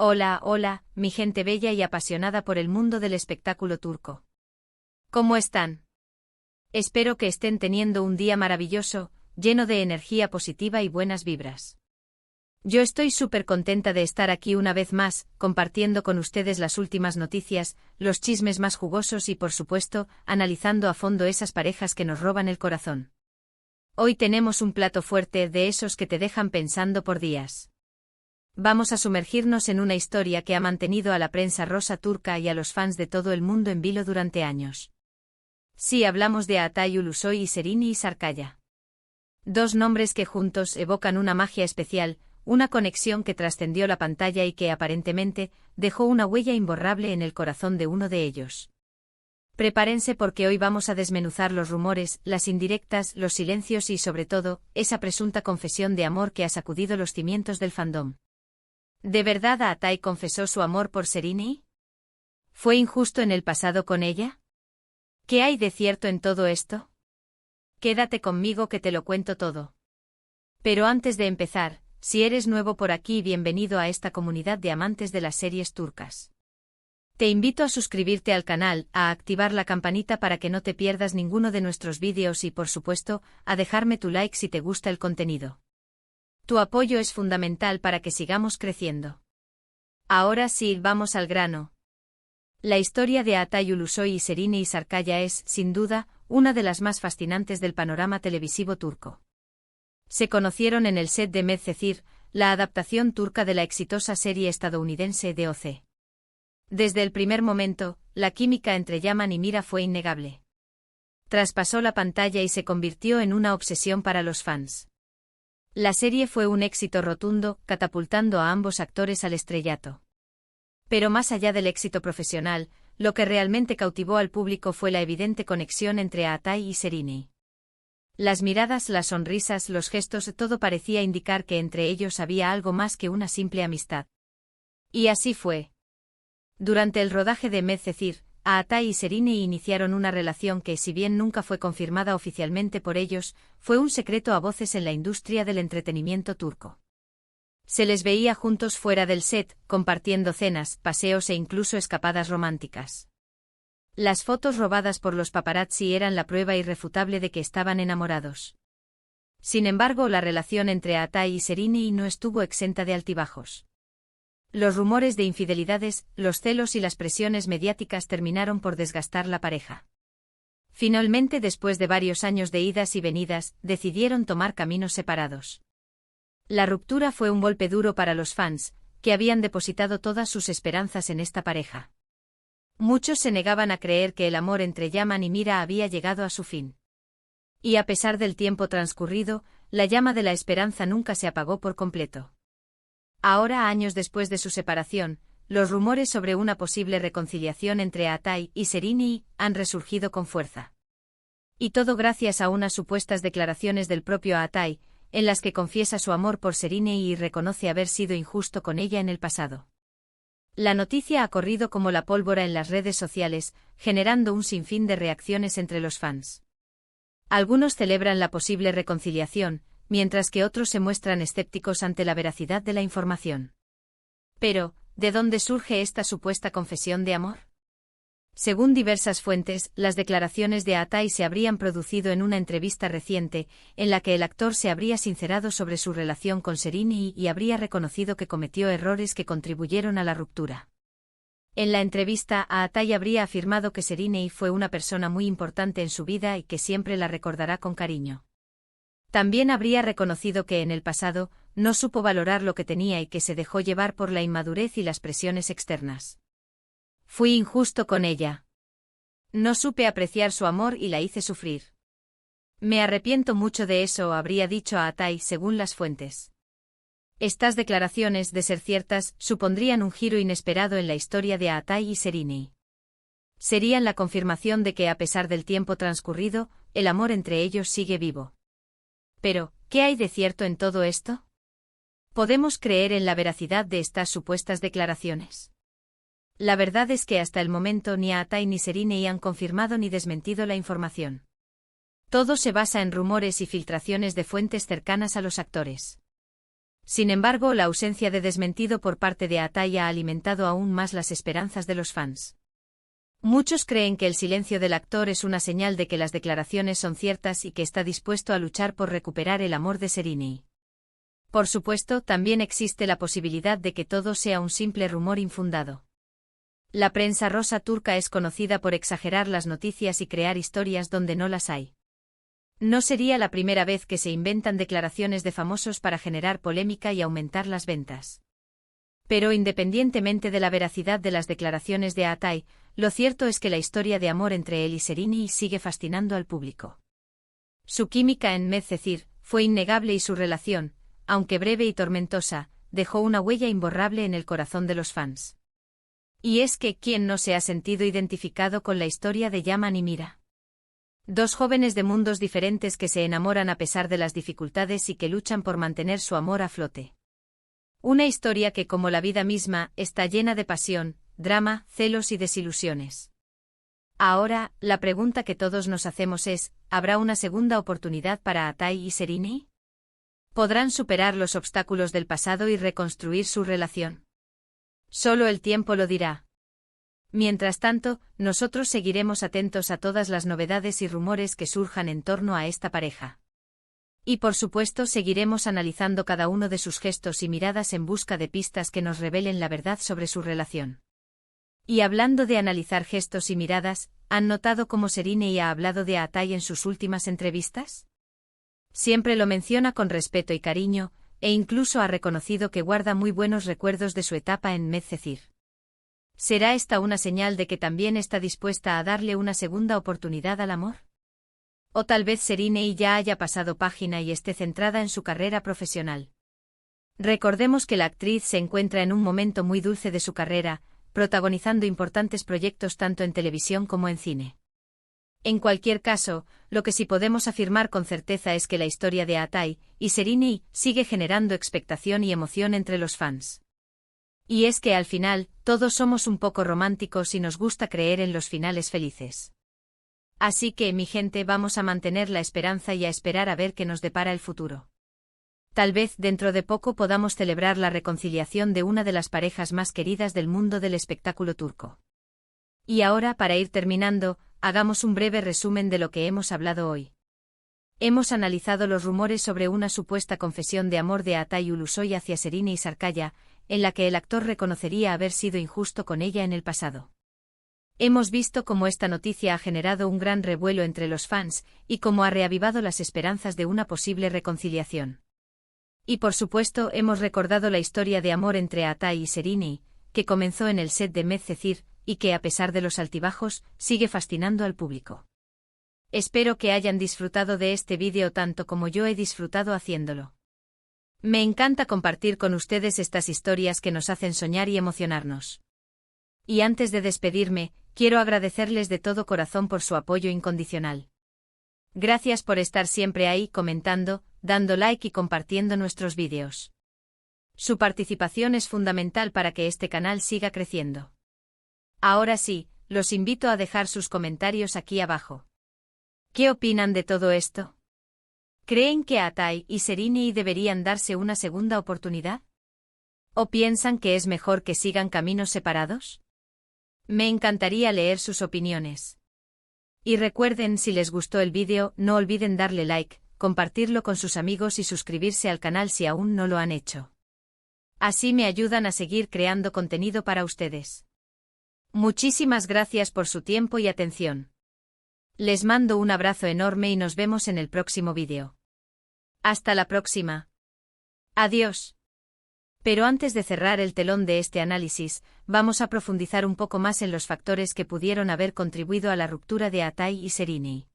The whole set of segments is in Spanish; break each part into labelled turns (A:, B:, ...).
A: Hola, hola, mi gente bella y apasionada por el mundo del espectáculo turco. ¿Cómo están? Espero que estén teniendo un día maravilloso, lleno de energía positiva y buenas vibras. Yo estoy súper contenta de estar aquí una vez más, compartiendo con ustedes las últimas noticias, los chismes más jugosos y, por supuesto, analizando a fondo esas parejas que nos roban el corazón. Hoy tenemos un plato fuerte de esos que te dejan pensando por días. Vamos a sumergirnos en una historia que ha mantenido a la prensa rosa turca y a los fans de todo el mundo en vilo durante años. Sí, hablamos de Atay Ulusoy y Serini Sarkaya. Dos nombres que juntos evocan una magia especial, una conexión que trascendió la pantalla y que aparentemente dejó una huella imborrable en el corazón de uno de ellos. Prepárense porque hoy vamos a desmenuzar los rumores, las indirectas, los silencios y sobre todo, esa presunta confesión de amor que ha sacudido los cimientos del fandom. ¿De verdad Atay confesó su amor por Serini? ¿Fue injusto en el pasado con ella? ¿Qué hay de cierto en todo esto? Quédate conmigo que te lo cuento todo. Pero antes de empezar, si eres nuevo por aquí, bienvenido a esta comunidad de amantes de las series turcas. Te invito a suscribirte al canal, a activar la campanita para que no te pierdas ninguno de nuestros vídeos y por supuesto, a dejarme tu like si te gusta el contenido. Tu apoyo es fundamental para que sigamos creciendo. Ahora sí, vamos al grano. La historia de Atay Ulusoy y Serini Sarkaya es, sin duda, una de las más fascinantes del panorama televisivo turco. Se conocieron en el set de Medcezir, la adaptación turca de la exitosa serie estadounidense DOC. Desde el primer momento, la química entre Yaman y Mira fue innegable. Traspasó la pantalla y se convirtió en una obsesión para los fans. La serie fue un éxito rotundo, catapultando a ambos actores al estrellato. Pero más allá del éxito profesional, lo que realmente cautivó al público fue la evidente conexión entre Atay y Serini. Las miradas, las sonrisas, los gestos, todo parecía indicar que entre ellos había algo más que una simple amistad. Y así fue. Durante el rodaje de Medcezir, Atay y Serini iniciaron una relación que, si bien nunca fue confirmada oficialmente por ellos, fue un secreto a voces en la industria del entretenimiento turco. Se les veía juntos fuera del set, compartiendo cenas, paseos e incluso escapadas románticas. Las fotos robadas por los paparazzi eran la prueba irrefutable de que estaban enamorados. Sin embargo, la relación entre Atay y Serini no estuvo exenta de altibajos. Los rumores de infidelidades, los celos y las presiones mediáticas terminaron por desgastar la pareja. Finalmente, después de varios años de idas y venidas, decidieron tomar caminos separados. La ruptura fue un golpe duro para los fans, que habían depositado todas sus esperanzas en esta pareja. Muchos se negaban a creer que el amor entre Yaman y Mira había llegado a su fin. Y a pesar del tiempo transcurrido, la llama de la esperanza nunca se apagó por completo. Ahora, años después de su separación, los rumores sobre una posible reconciliación entre Atay y Serini han resurgido con fuerza. Y todo gracias a unas supuestas declaraciones del propio Atay, en las que confiesa su amor por Serini y reconoce haber sido injusto con ella en el pasado. La noticia ha corrido como la pólvora en las redes sociales, generando un sinfín de reacciones entre los fans. Algunos celebran la posible reconciliación, mientras que otros se muestran escépticos ante la veracidad de la información. Pero, ¿de dónde surge esta supuesta confesión de amor? Según diversas fuentes, las declaraciones de Atay se habrían producido en una entrevista reciente, en la que el actor se habría sincerado sobre su relación con Serini y habría reconocido que cometió errores que contribuyeron a la ruptura. En la entrevista, Atay habría afirmado que Serini fue una persona muy importante en su vida y que siempre la recordará con cariño. También habría reconocido que en el pasado no supo valorar lo que tenía y que se dejó llevar por la inmadurez y las presiones externas. Fui injusto con ella. No supe apreciar su amor y la hice sufrir. Me arrepiento mucho de eso, habría dicho a Atay según las fuentes. Estas declaraciones, de ser ciertas, supondrían un giro inesperado en la historia de Atay y Serini. Serían la confirmación de que a pesar del tiempo transcurrido, el amor entre ellos sigue vivo. Pero, ¿qué hay de cierto en todo esto? ¿Podemos creer en la veracidad de estas supuestas declaraciones? La verdad es que hasta el momento ni Atay ni Serini han confirmado ni desmentido la información. Todo se basa en rumores y filtraciones de fuentes cercanas a los actores. Sin embargo, la ausencia de desmentido por parte de Atai ha alimentado aún más las esperanzas de los fans. Muchos creen que el silencio del actor es una señal de que las declaraciones son ciertas y que está dispuesto a luchar por recuperar el amor de Sereni. Por supuesto, también existe la posibilidad de que todo sea un simple rumor infundado. La prensa rosa turca es conocida por exagerar las noticias y crear historias donde no las hay. No sería la primera vez que se inventan declaraciones de famosos para generar polémica y aumentar las ventas. Pero independientemente de la veracidad de las declaraciones de Atai, lo cierto es que la historia de amor entre él y Sereni sigue fascinando al público. Su química en Medcezir fue innegable y su relación, aunque breve y tormentosa, dejó una huella imborrable en el corazón de los fans. Y es que, ¿quién no se ha sentido identificado con la historia de Yaman y Mira? Dos jóvenes de mundos diferentes que se enamoran a pesar de las dificultades y que luchan por mantener su amor a flote. Una historia que, como la vida misma, está llena de pasión, drama, celos y desilusiones. Ahora, la pregunta que todos nos hacemos es, ¿habrá una segunda oportunidad para Atai y Sereni? ¿Podrán superar los obstáculos del pasado y reconstruir su relación? Solo el tiempo lo dirá. Mientras tanto, nosotros seguiremos atentos a todas las novedades y rumores que surjan en torno a esta pareja. Y por supuesto seguiremos analizando cada uno de sus gestos y miradas en busca de pistas que nos revelen la verdad sobre su relación. Y hablando de analizar gestos y miradas, ¿han notado cómo Sereni ha hablado de Atai en sus últimas entrevistas? Siempre lo menciona con respeto y cariño, e incluso ha reconocido que guarda muy buenos recuerdos de su etapa en Medcezir. ¿Será esta una señal de que también está dispuesta a darle una segunda oportunidad al amor? O tal vez Sereni ya haya pasado página y esté centrada en su carrera profesional. Recordemos que la actriz se encuentra en un momento muy dulce de su carrera, protagonizando importantes proyectos tanto en televisión como en cine. En cualquier caso, lo que sí podemos afirmar con certeza es que la historia de Atai y Sereni sigue generando expectación y emoción entre los fans. Y es que al final, todos somos un poco románticos y nos gusta creer en los finales felices. Así que, mi gente, vamos a mantener la esperanza y a esperar a ver qué nos depara el futuro. Tal vez dentro de poco podamos celebrar la reconciliación de una de las parejas más queridas del mundo del espectáculo turco. Y ahora, para ir terminando, hagamos un breve resumen de lo que hemos hablado hoy. Hemos analizado los rumores sobre una supuesta confesión de amor de Atai Ulusoy hacia Sereni Sarkaya, en la que el actor reconocería haber sido injusto con ella en el pasado. Hemos visto cómo esta noticia ha generado un gran revuelo entre los fans, y cómo ha reavivado las esperanzas de una posible reconciliación. Y por supuesto hemos recordado la historia de amor entre Atai y Sereni, que comenzó en el set de Medcezir, y que a pesar de los altibajos, sigue fascinando al público. Espero que hayan disfrutado de este vídeo tanto como yo he disfrutado haciéndolo. Me encanta compartir con ustedes estas historias que nos hacen soñar y emocionarnos. Y antes de despedirme, quiero agradecerles de todo corazón por su apoyo incondicional. Gracias por estar siempre ahí comentando, dando like y compartiendo nuestros vídeos. Su participación es fundamental para que este canal siga creciendo. Ahora sí, los invito a dejar sus comentarios aquí abajo. ¿Qué opinan de todo esto? ¿Creen que Atai y Sereni deberían darse una segunda oportunidad? ¿O piensan que es mejor que sigan caminos separados? Me encantaría leer sus opiniones. Y recuerden, si les gustó el vídeo, no olviden darle like, compartirlo con sus amigos y suscribirse al canal si aún no lo han hecho. Así me ayudan a seguir creando contenido para ustedes. Muchísimas gracias por su tiempo y atención. Les mando un abrazo enorme y nos vemos en el próximo vídeo. Hasta la próxima. Adiós. Pero antes de cerrar el telón de este análisis, vamos a profundizar un poco más en los factores que pudieron haber contribuido a la ruptura de Atai y Sereni.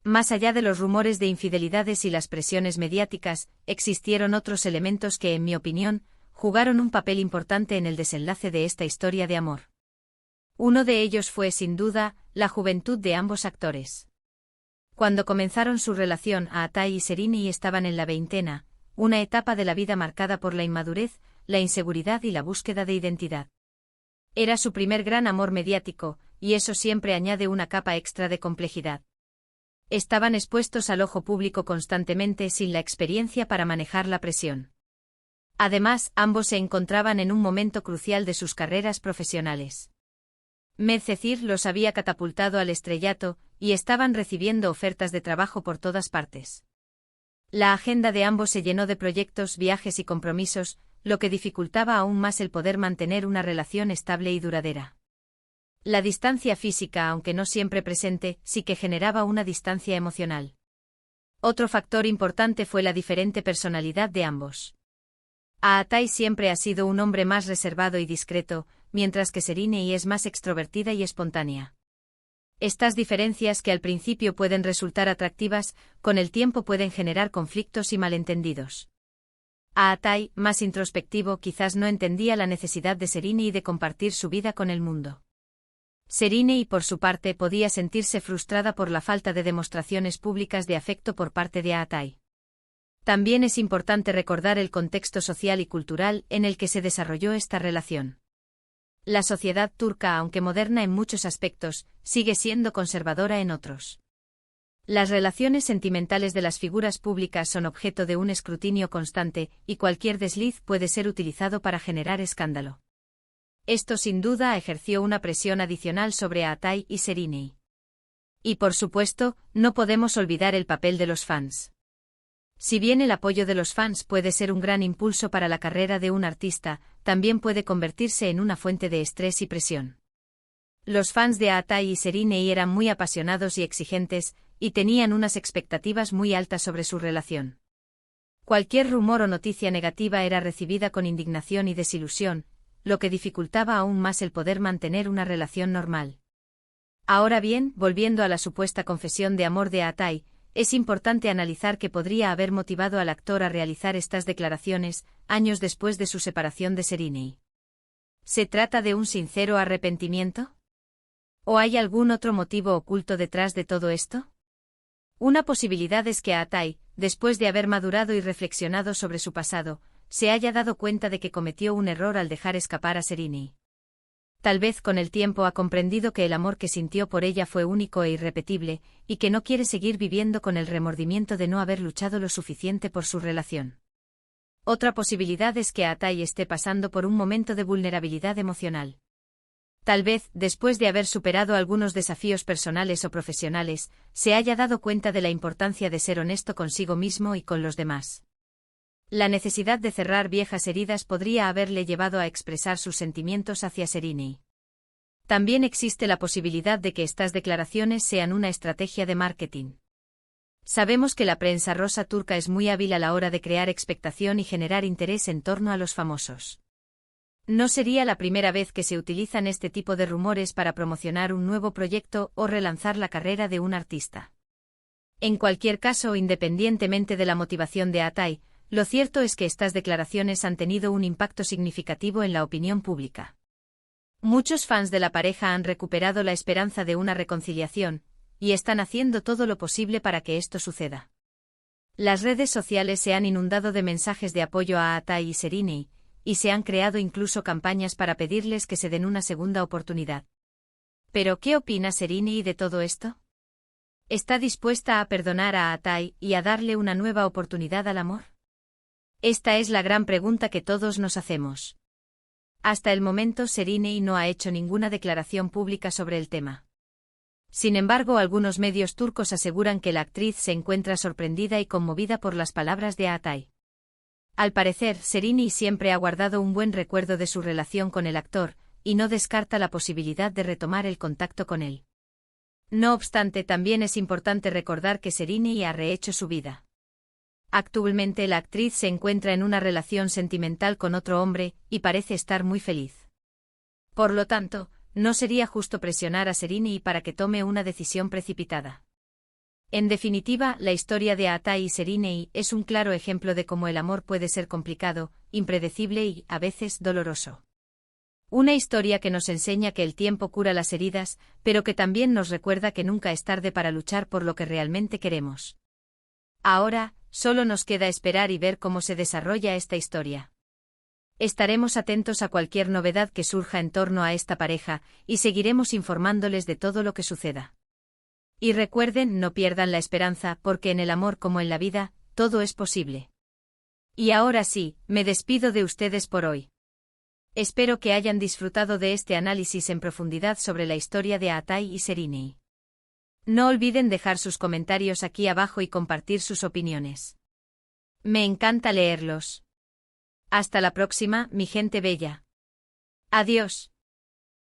A: Más allá de los rumores de infidelidades y las presiones mediáticas, existieron otros elementos que, en mi opinión, jugaron un papel importante en el desenlace de esta historia de amor. Uno de ellos fue, sin duda, la juventud de ambos actores. Cuando comenzaron su relación, Atai y Sereni estaban en la veintena, una etapa de la vida marcada por la inmadurez, la inseguridad y la búsqueda de identidad. Era su primer gran amor mediático, y eso siempre añade una capa extra de complejidad. Estaban expuestos al ojo público constantemente sin la experiencia para manejar la presión. Además, ambos se encontraban en un momento crucial de sus carreras profesionales. Medcezir los había catapultado al estrellato, y estaban recibiendo ofertas de trabajo por todas partes. La agenda de ambos se llenó de proyectos, viajes y compromisos, lo que dificultaba aún más el poder mantener una relación estable y duradera. La distancia física, aunque no siempre presente, sí que generaba una distancia emocional. Otro factor importante fue la diferente personalidad de ambos. Aatai siempre ha sido un hombre más reservado y discreto, mientras que Serinei es más extrovertida y espontánea. Estas diferencias, que al principio pueden resultar atractivas, con el tiempo pueden generar conflictos y malentendidos. Aatai, más introspectivo, quizás no entendía la necesidad de Serinei de compartir su vida con el mundo. Serinei, por su parte, podía sentirse frustrada por la falta de demostraciones públicas de afecto por parte de Aatai. También es importante recordar el contexto social y cultural en el que se desarrolló esta relación. La sociedad turca, aunque moderna en muchos aspectos, sigue siendo conservadora en otros. Las relaciones sentimentales de las figuras públicas son objeto de un escrutinio constante, y cualquier desliz puede ser utilizado para generar escándalo. Esto sin duda ejerció una presión adicional sobre Aatai y Serinei. Y por supuesto, no podemos olvidar el papel de los fans. Si bien el apoyo de los fans puede ser un gran impulso para la carrera de un artista, también puede convertirse en una fuente de estrés y presión. Los fans de Aatai y Serinei eran muy apasionados y exigentes, y tenían unas expectativas muy altas sobre su relación. Cualquier rumor o noticia negativa era recibida con indignación y desilusión, lo que dificultaba aún más el poder mantener una relación normal. Ahora bien, volviendo a la supuesta confesión de amor de Aatai, es importante analizar qué podría haber motivado al actor a realizar estas declaraciones, años después de su separación de Serinei. ¿Se trata de un sincero arrepentimiento? ¿O hay algún otro motivo oculto detrás de todo esto? Una posibilidad es que Aatai, después de haber madurado y reflexionado sobre su pasado, se haya dado cuenta de que cometió un error al dejar escapar a Serinei. Tal vez con el tiempo ha comprendido que el amor que sintió por ella fue único e irrepetible, y que no quiere seguir viviendo con el remordimiento de no haber luchado lo suficiente por su relación. Otra posibilidad es que Aatai esté pasando por un momento de vulnerabilidad emocional. Tal vez, después de haber superado algunos desafíos personales o profesionales, se haya dado cuenta de la importancia de ser honesto consigo mismo y con los demás. La necesidad de cerrar viejas heridas podría haberle llevado a expresar sus sentimientos hacia Serinei. También existe la posibilidad de que estas declaraciones sean una estrategia de marketing. Sabemos que la prensa rosa turca es muy hábil a la hora de crear expectación y generar interés en torno a los famosos. No sería la primera vez que se utilizan este tipo de rumores para promocionar un nuevo proyecto o relanzar la carrera de un artista. En cualquier caso, independientemente de la motivación de Aatai, lo cierto es que estas declaraciones han tenido un impacto significativo en la opinión pública. Muchos fans de la pareja han recuperado la esperanza de una reconciliación, y están haciendo todo lo posible para que esto suceda. Las redes sociales se han inundado de mensajes de apoyo a Aatai y Serinei, y se han creado incluso campañas para pedirles que se den una segunda oportunidad. ¿Pero qué opina Serinei de todo esto? ¿Está dispuesta a perdonar a Aatai y a darle una nueva oportunidad al amor? Esta es la gran pregunta que todos nos hacemos. Hasta el momento Serinei no ha hecho ninguna declaración pública sobre el tema. Sin embargo, algunos medios turcos aseguran que la actriz se encuentra sorprendida y conmovida por las palabras de Aatai. Al parecer, Serinei siempre ha guardado un buen recuerdo de su relación con el actor, y no descarta la posibilidad de retomar el contacto con él. No obstante, también es importante recordar que Serinei ha rehecho su vida. Actualmente la actriz se encuentra en una relación sentimental con otro hombre, y parece estar muy feliz. Por lo tanto, no sería justo presionar a Serinei para que tome una decisión precipitada. En definitiva, la historia de Aatai y Serinei es un claro ejemplo de cómo el amor puede ser complicado, impredecible y, a veces, doloroso. Una historia que nos enseña que el tiempo cura las heridas, pero que también nos recuerda que nunca es tarde para luchar por lo que realmente queremos. Ahora, solo nos queda esperar y ver cómo se desarrolla esta historia. Estaremos atentos a cualquier novedad que surja en torno a esta pareja, y seguiremos informándoles de todo lo que suceda. Y recuerden, no pierdan la esperanza, porque en el amor como en la vida, todo es posible. Y ahora sí, me despido de ustedes por hoy. Espero que hayan disfrutado de este análisis en profundidad sobre la historia de Aatai y Serinei. No olviden dejar sus comentarios aquí abajo y compartir sus opiniones. Me encanta leerlos. Hasta la próxima, mi gente bella. Adiós.